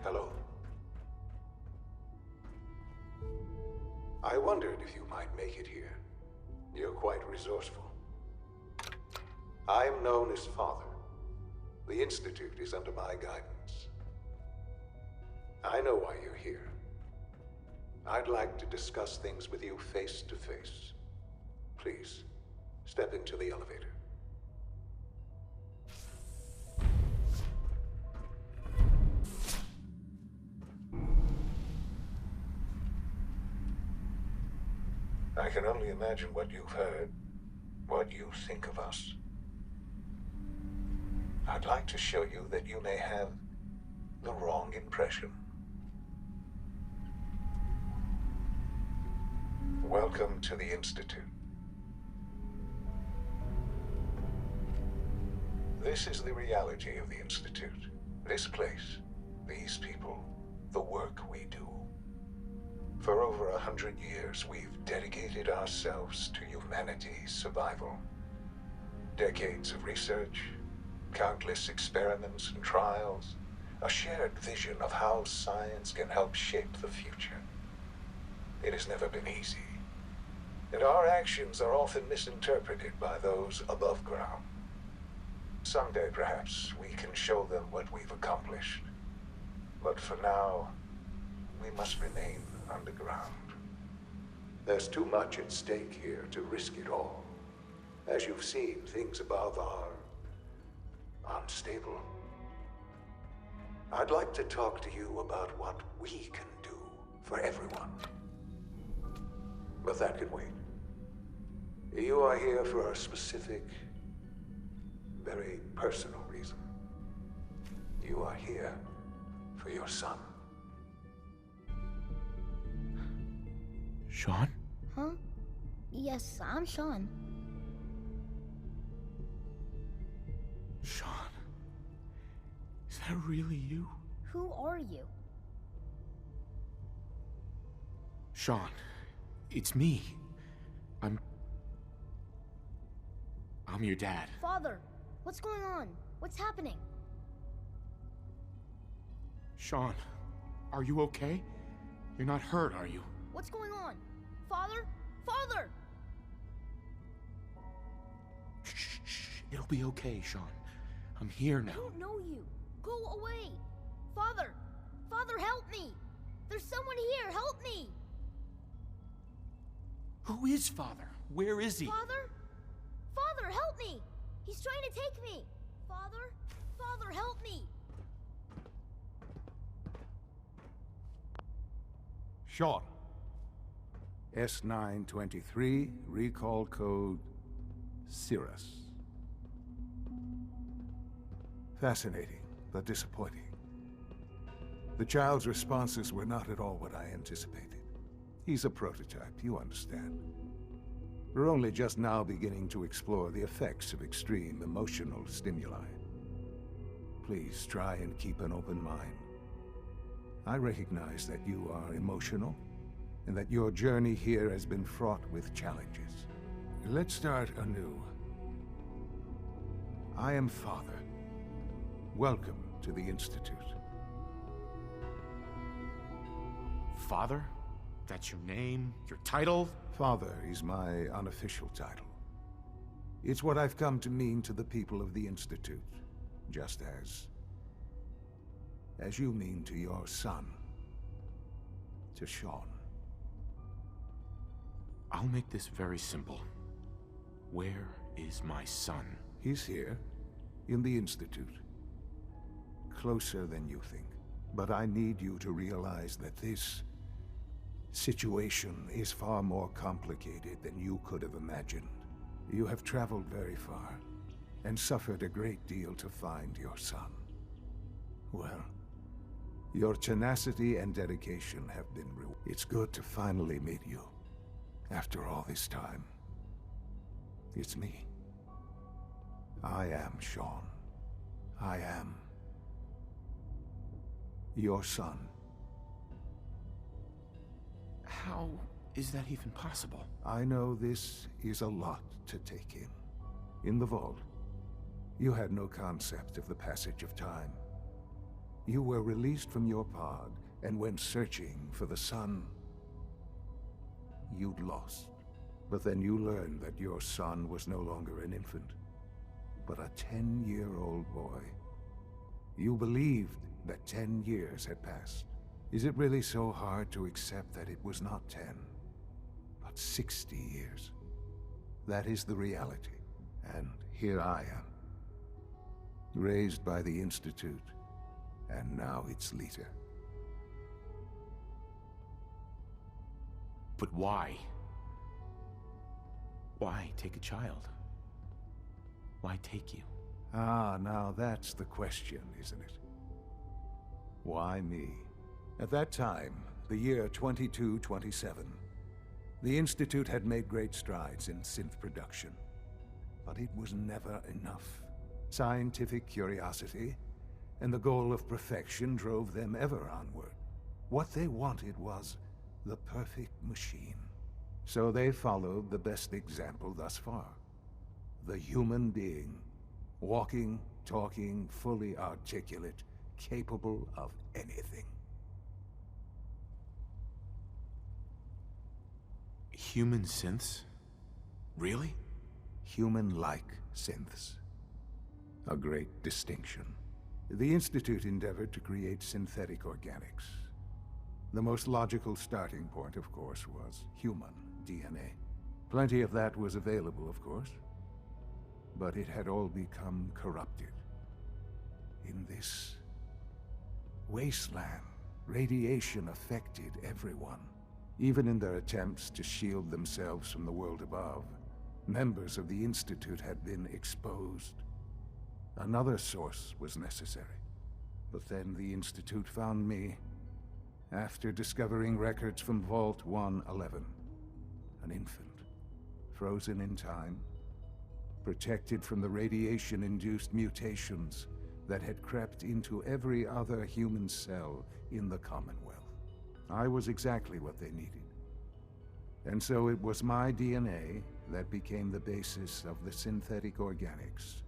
Hello. I wondered if you might make it here. You're quite resourceful. I'm known as Father. The Institute is under my guidance. I know why you're here. I'd like to discuss things with you face to face. Please, step into the elevator. I can only imagine what you've heard, what you think of us. I'd like to show you that you may have the wrong impression. Welcome to the Institute. This is the reality of the Institute. This place, these people, the work we do. For over 100 years, we've dedicated ourselves to humanity's survival. Decades of research, countless experiments and trials, a shared vision of how science can help shape the future. It has never been easy, and our actions are often misinterpreted by those above ground. Someday, perhaps, we can show them what we've accomplished. But for now, we must remain underground. There's too much at stake here to risk it all. As you've seen, things above are unstable. I'd like to talk to you about what we can do for everyone. But that can wait. You are here for a specific, very personal reason. You are here for your son. Sean? Huh? Yes, I'm Sean. Sean? Is that really you? Who are you? Sean, it's me. I'm your dad. Father, what's going on? What's happening? Sean, are you okay? You're not hurt, are you? What's going on? Father? Father! Shh. It'll be okay, Sean. I'm here now. I don't know you. Go away. Father! Father, help me! There's someone here. Help me! Who is Father? Where is he? Father? Father, help me! He's trying to take me! Father? Father, help me! Sean. S923, recall code Cirrus. Fascinating, but disappointing. The child's responses were not at all what I anticipated. He's a prototype, you understand. We're only just now beginning to explore the effects of extreme emotional stimuli. Please try and keep an open mind. I recognize that you are emotional, and that your journey here has been fraught with challenges. Let's start anew. I am Father. Welcome to the Institute. Father? That's your name? Your title? Father is my unofficial title. It's what I've come to mean to the people of the Institute, just as you mean to your son, to Sean. I'll make this very simple. Where is my son? He's here, in the Institute. Closer than you think. But I need you to realize that this situation is far more complicated than you could have imagined. You have traveled very far, and suffered a great deal to find your son. Well, your tenacity and dedication have been rewarded. It's good to finally meet you. After all this time, it's me. I am Sean. I am your son. How is that even possible? I know this is a lot to take in. In the vault, you had no concept of the passage of time. You were released from your pod and went searching for the son you'd lost. But then you learned that your son was no longer an infant, but a 10-year-old boy. You believed that 10 years had passed. Is it really so hard to accept that it was not 10, but 60 years? That is the reality, and here I am. Raised by the Institute, and now its leader. But why? Why take a child? Why take you? Ah, now that's the question, isn't it? Why me? At that time, the year 2227, the Institute had made great strides in synth production. But it was never enough. Scientific curiosity and the goal of perfection drove them ever onward. What they wanted was the perfect machine. So they followed the best example thus far. The human being. Walking, talking, fully articulate, capable of anything. Human synths? Really? Human-like synths. A great distinction. The Institute endeavored to create synthetic organics. The most logical starting point, of course, was human DNA. Plenty of that was available, of course. But it had all become corrupted. In this wasteland, radiation affected everyone. Even in their attempts to shield themselves from the world above, members of the Institute had been exposed. Another source was necessary. But then the Institute found me after discovering records from Vault 111. An infant, frozen in time, protected from the radiation-induced mutations that had crept into every other human cell in the Commonwealth. I was exactly what they needed. And so it was my DNA that became the basis of the synthetic organics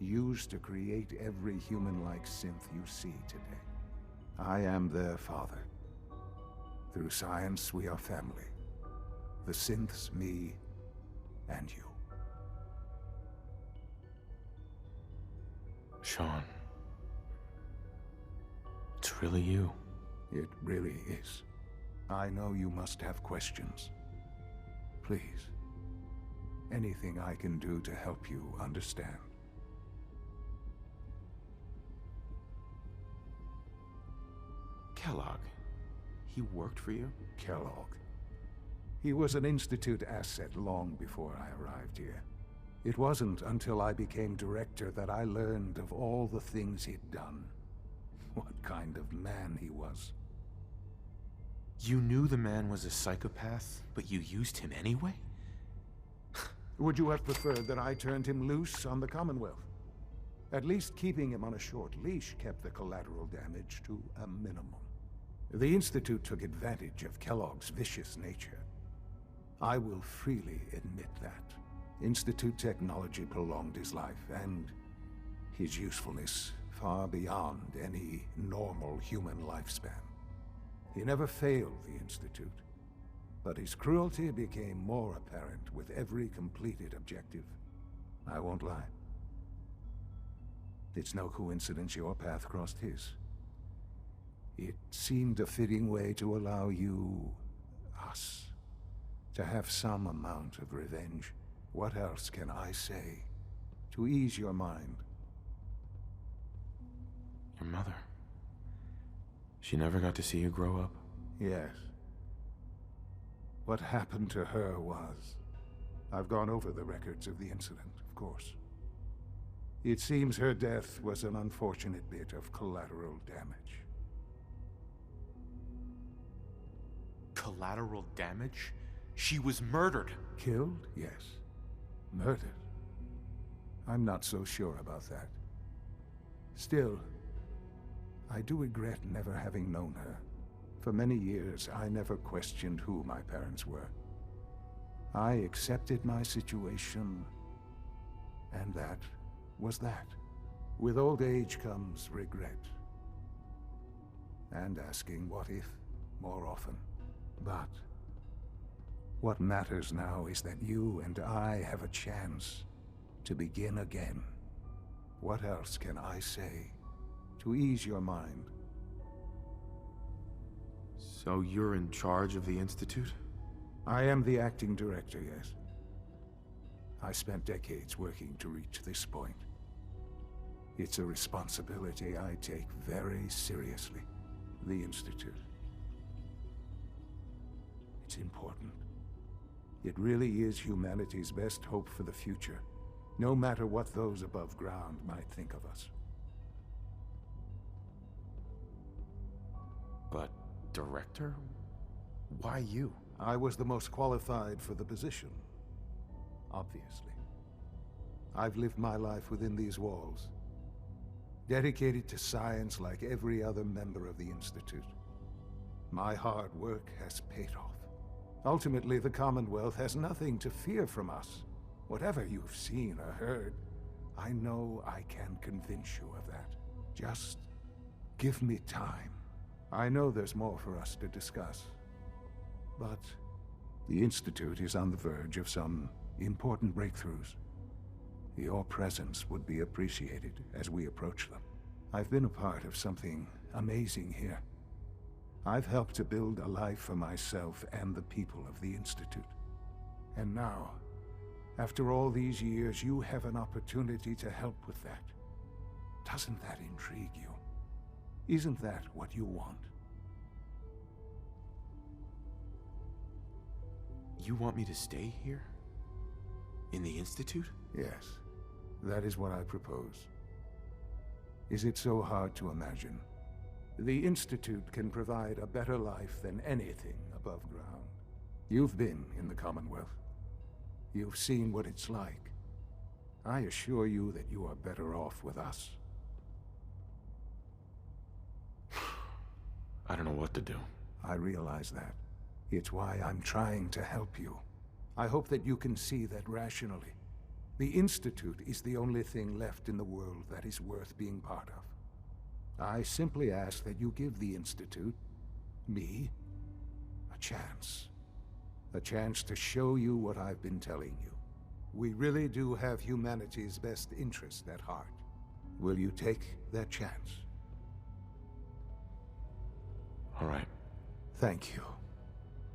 used to create every human-like synth you see today. I am their father. Through science, we are family. The synths, me, and you. Sean. It's really you. It really is. I know you must have questions. Please. Anything I can do to help you understand. Kellogg. He worked for you? Kellogg. He was an Institute asset long before I arrived here. It wasn't until I became director that I learned of all the things he'd done. What kind of man he was. You knew the man was a psychopath, but you used him anyway? Would you have preferred that I turned him loose on the Commonwealth? At least keeping him on a short leash kept the collateral damage to a minimum. The Institute took advantage of Kellogg's vicious nature. I will freely admit that. Institute technology prolonged his life, and his usefulness far beyond any normal human lifespan. He never failed the Institute, but his cruelty became more apparent with every completed objective. I won't lie. It's no coincidence your path crossed his. It seemed a fitting way to allow you, us, to have some amount of revenge. What else can I say to ease your mind? Your mother. She never got to see you grow up? Yes. What happened to her was... I've gone over the records of the incident, of course. It seems her death was an unfortunate bit of collateral damage. Collateral damage? She was murdered. Killed? Yes. Murdered? I'm not so sure about that. Still, I do regret never having known her. For many years, I never questioned who my parents were. I accepted my situation, and that was that. With old age comes regret. and asking what if more often. But what matters now is that you and I have a chance to begin again. What else can I say to ease your mind? So you're in charge of the Institute? I am the acting director, yes. I spent decades working to reach this point. It's a responsibility I take very seriously. The Institute. It's important. It really is humanity's best hope for the future, no matter what those above ground might think of us. But, director? Why you? I was the most qualified for the position, obviously. I've lived my life within these walls, dedicated to science like every other member of the Institute. My hard work has paid off. Ultimately, the Commonwealth has nothing to fear from us. Whatever you've seen or heard, I know I can convince you of that. Just give me time. I know there's more for us to discuss. But the Institute is on the verge of some important breakthroughs. Your presence would be appreciated as we approach them. I've been a part of something amazing here. I've helped to build a life for myself and the people of the Institute. And now, after all these years, you have an opportunity to help with that. Doesn't that intrigue you? Isn't that what you want? You want me to stay here? In the Institute? Yes, that is what I propose. Is it so hard to imagine? The Institute can provide a better life than anything above ground. You've been in the Commonwealth. You've seen what it's like. I assure you that you are better off with us. I don't know what to do. I realize that. It's why I'm trying to help you. I hope that you can see that rationally. The Institute is the only thing left in the world that is worth being part of. I simply ask that you give the Institute, me, a chance. A chance to show you what I've been telling you. We really do have humanity's best interest at heart. Will you take that chance? All right. Thank you.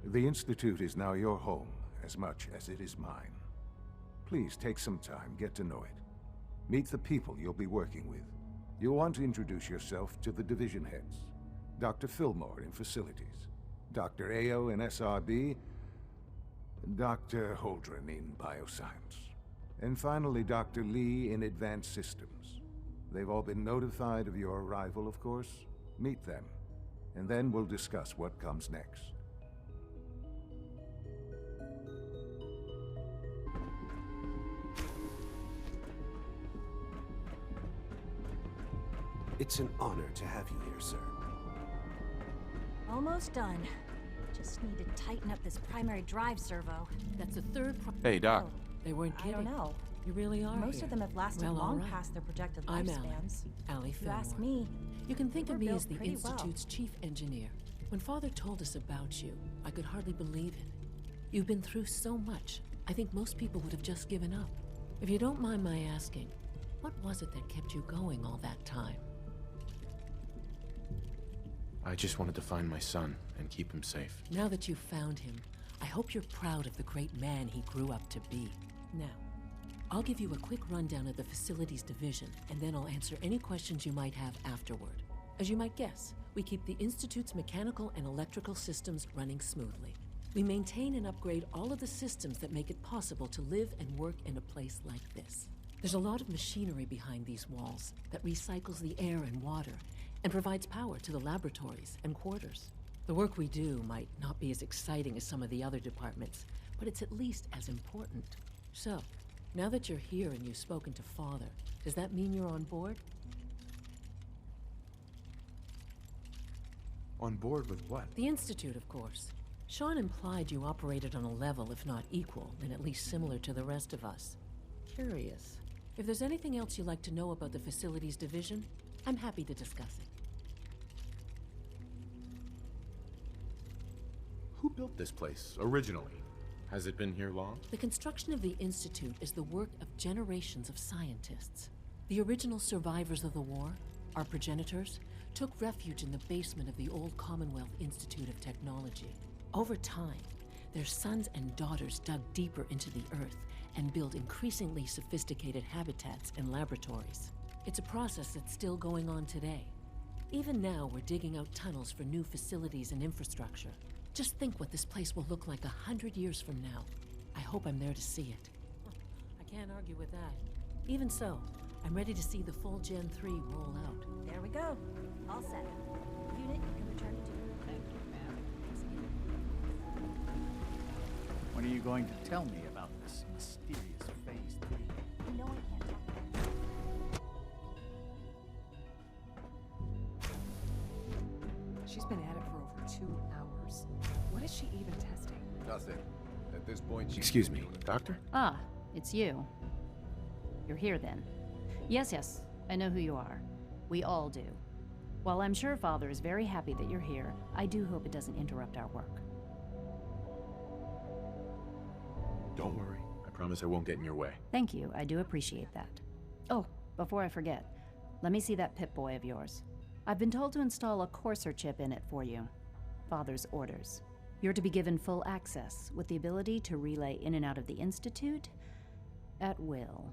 The Institute is now your home as much as it is mine. Please take some time, get to know it. Meet the people you'll be working with. You'll want to introduce yourself to the division heads. Dr. Fillmore in Facilities, Dr. Ayo in SRB, Dr. Holdren in Bioscience, and finally Dr. Lee in Advanced Systems. They've all been notified of your arrival, of course. Meet them, and then we'll discuss what comes next. It's an honor to have you here, sir. Almost done. Just need to tighten up this primary drive servo. That's the third Hey, Doc. Oh, They weren't I kidding. don't know. You really are Most here. of them have lasted Well, all long right. past their projected I'm lifespans. Allie If you ask Fillmore. me, You can think They of were me as built the pretty well. Institute's chief engineer. When Father told us about you, I could hardly believe it. You've been through so much, I think most people would have just given up. If you don't mind my asking, what was it that kept you going all that time? I just wanted to find my son and keep him safe. Now that you've found him, I hope you're proud of the great man he grew up to be. Now, I'll give you a quick rundown of the Facilities Division, and then I'll answer any questions you might have afterward. As you might guess, we keep the Institute's mechanical and electrical systems running smoothly. We maintain and upgrade all of the systems that make it possible to live and work in a place like this. There's a lot of machinery behind these walls that recycles the air and water and provides power to the laboratories and quarters. The work we do might not be as exciting as some of the other departments, but it's at least as important. So, now that you're here and you've spoken to Father, does that mean you're on board? On board with what? The Institute, of course. Sean implied you operated on a level, if not equal, then at least similar to the rest of us. Curious. If there's anything else you'd like to know about the Facilities Division, I'm happy to discuss it. built this place, originally? Has it been here long? The construction of the Institute is the work of generations of scientists. The original survivors of the war, our progenitors, took refuge in the basement of the old Commonwealth Institute of Technology. Over time, their sons and daughters dug deeper into the earth and built increasingly sophisticated habitats and laboratories. It's a process that's still going on today. Even now, we're digging out tunnels for new facilities and infrastructure. Just think what this place will look like 100 years from now. I hope I'm there to see it. I can't argue with that. Even so, I'm ready to see the full Gen 3 roll out. There we go. All set. Unit, you can return to duty. Thank you, ma'am. When are you going to tell me about this mysterious Phase 3? You know I can't talk about it. She's been at it for over 2 hours. What is she even testing? Nothing. At this point, Excuse me, Doctor? Ah, it's you. You're here then. Yes, I know who you are. We all do. While I'm sure Father is very happy that you're here, I do hope it doesn't interrupt our work. Don't worry. I promise I won't get in your way. Thank you, I do appreciate that. Oh, before I forget, let me see that Pip-Boy of yours. I've been told to install a Courser chip in it for you. Father's orders. You're to be given full access, with the ability to relay in and out of the Institute at will.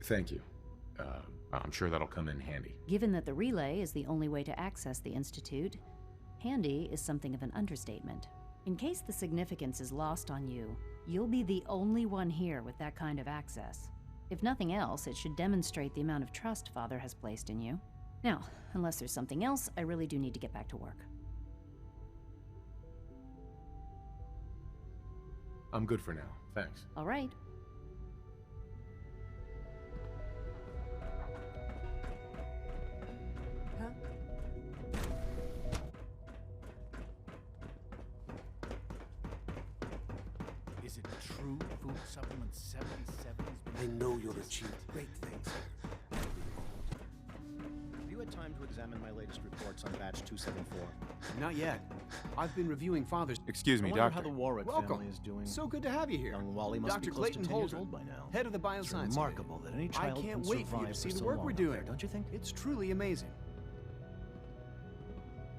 Thank you. I'm sure that'll come in handy. Given that the relay is the only way to access the Institute, handy is something of an understatement. In case the significance is lost on you, you'll be the only one here with that kind of access. If nothing else, it should demonstrate the amount of trust Father has placed in you. Now, unless there's something else, I really do need to get back to work. I'm good for now. Thanks. All right. Huh? Is it true food supplement 77 has been... I know you'll achieve great things. Have you had time to examine my latest reports on batch 274? Not yet. I've been reviewing Father's... Excuse me, I wonder Doctor. how the Warwick Welcome. family is doing. So good to have you here. Young Wally must Dr. be close Clayton to 10 years Holden, old by now. head of the It's Bioscience remarkable Division. that any child I can't can wait for you survive to see for the so work long we're out doing. there, don't you think? It's truly amazing.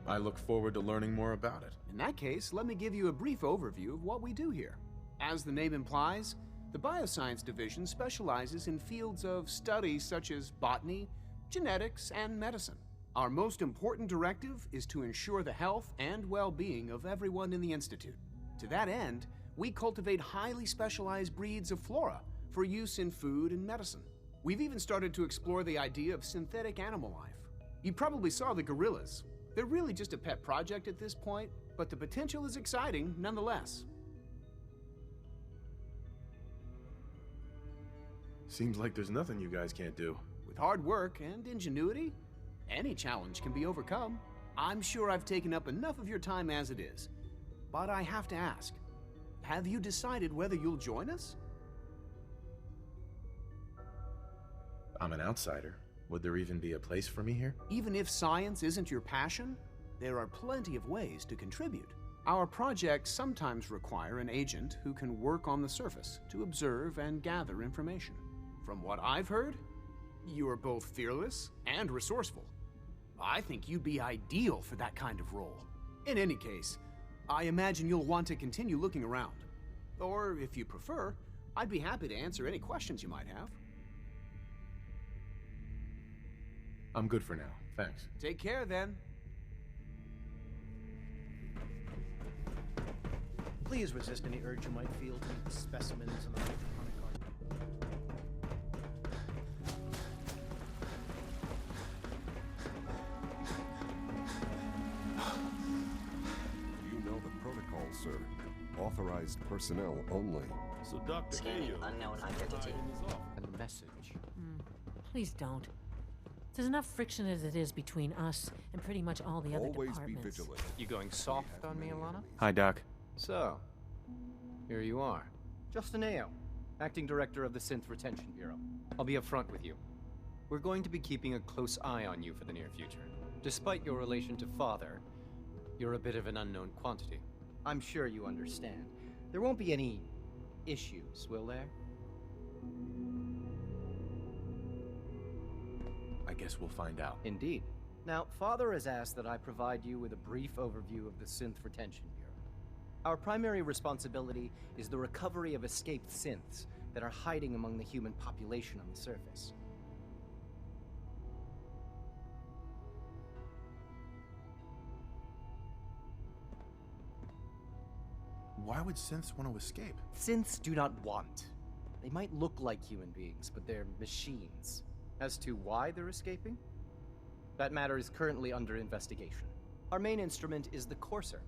I look forward to learning more about it. In that case, let me give you a brief overview of what we do here. As the name implies, the Bioscience Division specializes in fields of study such as botany, genetics, and medicine. Our most important directive is to ensure the health and well-being of everyone in the Institute. To that end, we cultivate highly specialized breeds of flora for use in food and medicine. We've even started to explore the idea of synthetic animal life. You probably saw the gorillas. They're really just a pet project at this point, but the potential is exciting nonetheless. Seems like there's nothing you guys can't do. With hard work and ingenuity, any challenge can be overcome. I'm sure I've taken up enough of your time as it is. But I have to ask, have you decided whether you'll join us? I'm an outsider. Would there even be a place for me here? Even if science isn't your passion, there are plenty of ways to contribute. Our projects sometimes require an agent who can work on the surface to observe and gather information. From what I've heard, you are both fearless and resourceful. I think you'd be ideal for that kind of role. In any case, I imagine you'll want to continue looking around. Or, if you prefer, I'd be happy to answer any questions you might have. I'm good for now. Thanks. Take care, then. Please resist any urge you might feel to meet the specimens in the hydroponic garden. You know the protocol, sir. Authorized personnel only. So Dr. Scanning unknown identity. And the message. Please don't. There's enough friction as it is between us and pretty much all the other Always departments. be vigilant. You going soft on me, Alana? Hi, Doc. So, here you are. Justin Ao, Acting Director of the Synth Retention Bureau. I'll be upfront with you. We're going to be keeping a close eye on you for the near future. Despite your relation to Father, You're a bit of an unknown quantity. I'm sure you understand. There won't be any issues, will there? I guess we'll find out. Indeed. Now, Father has asked that I provide you with a brief overview of the Synth Retention Bureau. Our primary responsibility is the recovery of escaped synths that are hiding among the human population on the surface. Why would synths want to escape? Synths do not want. They might look like human beings, but they're machines. As to why they're escaping? That matter is currently under investigation. Our main instrument is the Courser,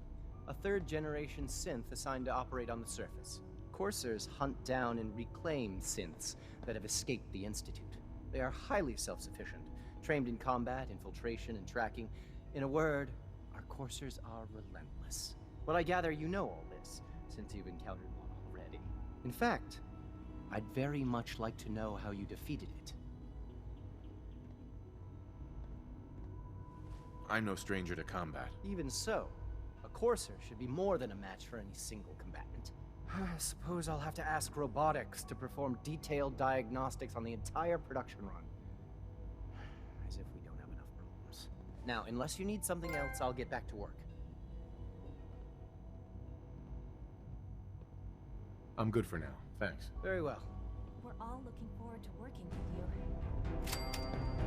a third-generation synth assigned to operate on the surface. Coursers hunt down and reclaim synths that have escaped the Institute. They are highly self-sufficient, trained in combat, infiltration, and tracking. In a word, our Coursers are relentless. But I gather you know all this, since you've encountered one already. In fact, I'd very much like to know how you defeated it. I'm no stranger to combat. Even so, a Courser should be more than a match for any single combatant. I suppose I'll have to ask robotics to perform detailed diagnostics on the entire production run. As if we don't have enough problems. Now, unless you need something else, I'll get back to work. I'm good for now, thanks. Very well. We're all looking forward to working with you.